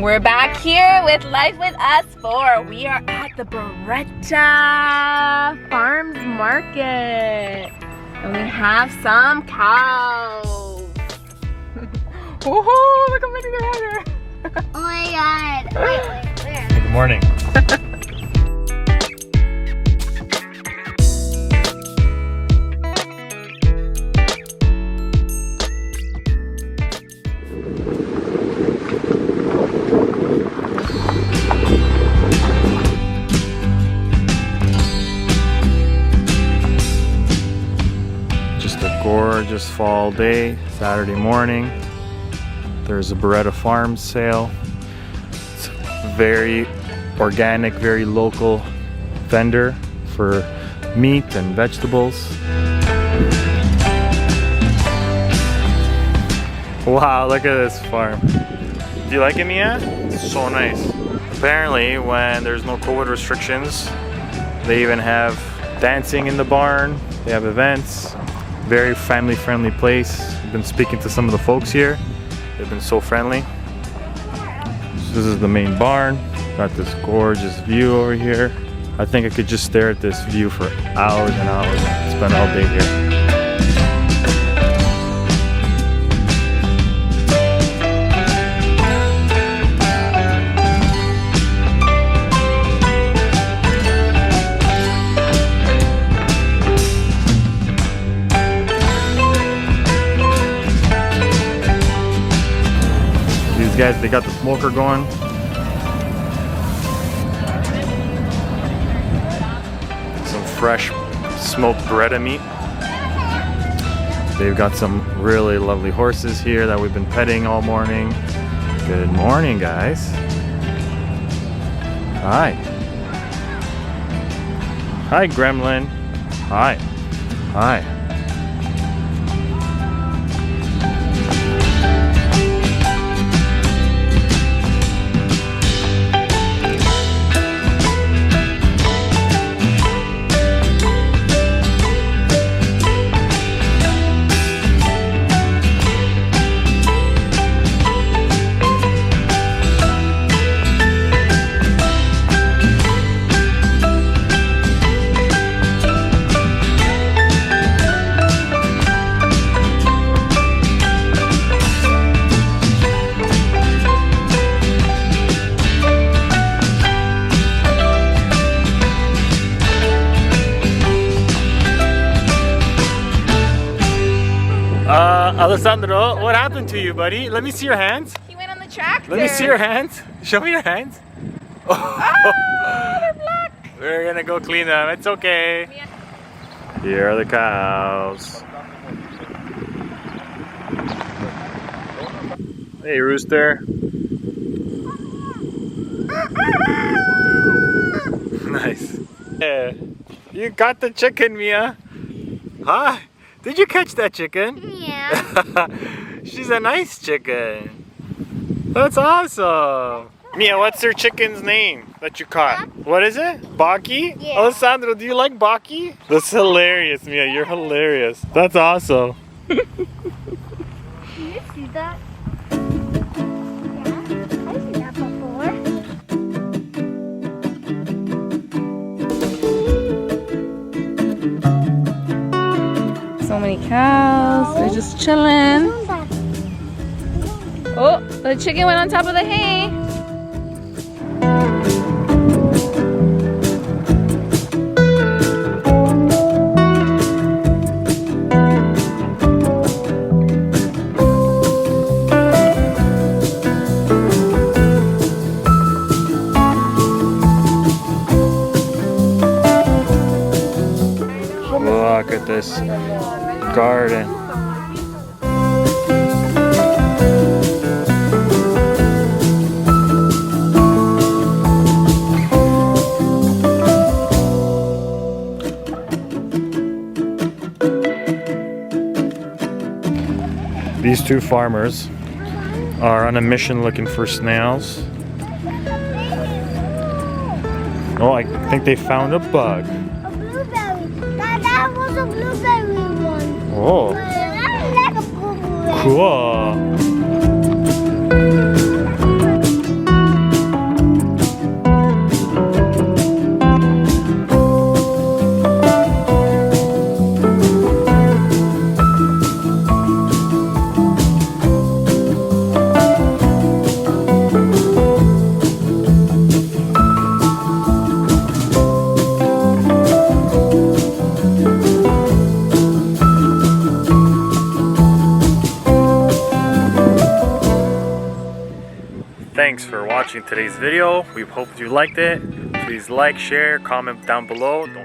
We're back here with Life with Us 4. We are at the Berreta Farms Market. And we have some cows. Woohoo! Look how many there are there. Oh my god. Wait, where? Good morning. Just a gorgeous fall day, Saturday morning. There's a Berreta Farms sale. It's very organic, very local vendor for meat and vegetables. Wow, look at this farm. Do you like it, Mia? It's so nice. Apparently, when there's no COVID restrictions, they even have dancing in the barn. They have events. Very family-friendly place. I've been speaking to some of the folks here. They've been so friendly. So this is the main barn. Got this gorgeous view over here. I think I could just stare at this view for hours and hours. Spend all day here. These guys, they got the smoker going. Some fresh smoked Berreta meat. They've got some really lovely horses here that we've been petting all morning. Good morning, guys. Hi. Hi, Gremlin. Hi. Hi. Alessandro, what happened to you, buddy? Let me see your hands. He went on the tractor. Let me see your hands. Show me your hands. Oh, they're black. We're gonna go clean them. It's okay. Here are the cows. Hey, rooster. Nice. Yeah. You got the chicken, Mia. Hi. Did you catch that chicken? Yeah. She's a nice chicken. That's awesome. Mia, what's your chicken's name that you caught? What is it? Baki? Yeah. Alessandro, do you like Baki? That's hilarious, Mia. You're hilarious. That's awesome. Did you see that? Yeah. I've seen that before. So many cows. They're just chilling. Oh, the chicken went on top of the hay. Look at this garden. These two farmers are on a mission looking for snails. Oh, I think they found a bug. A blueberry. That was a blueberry one. Oh, That's like a blueberry. cool. watching today's video. We hope you liked it. Please like, share, comment down below. Don't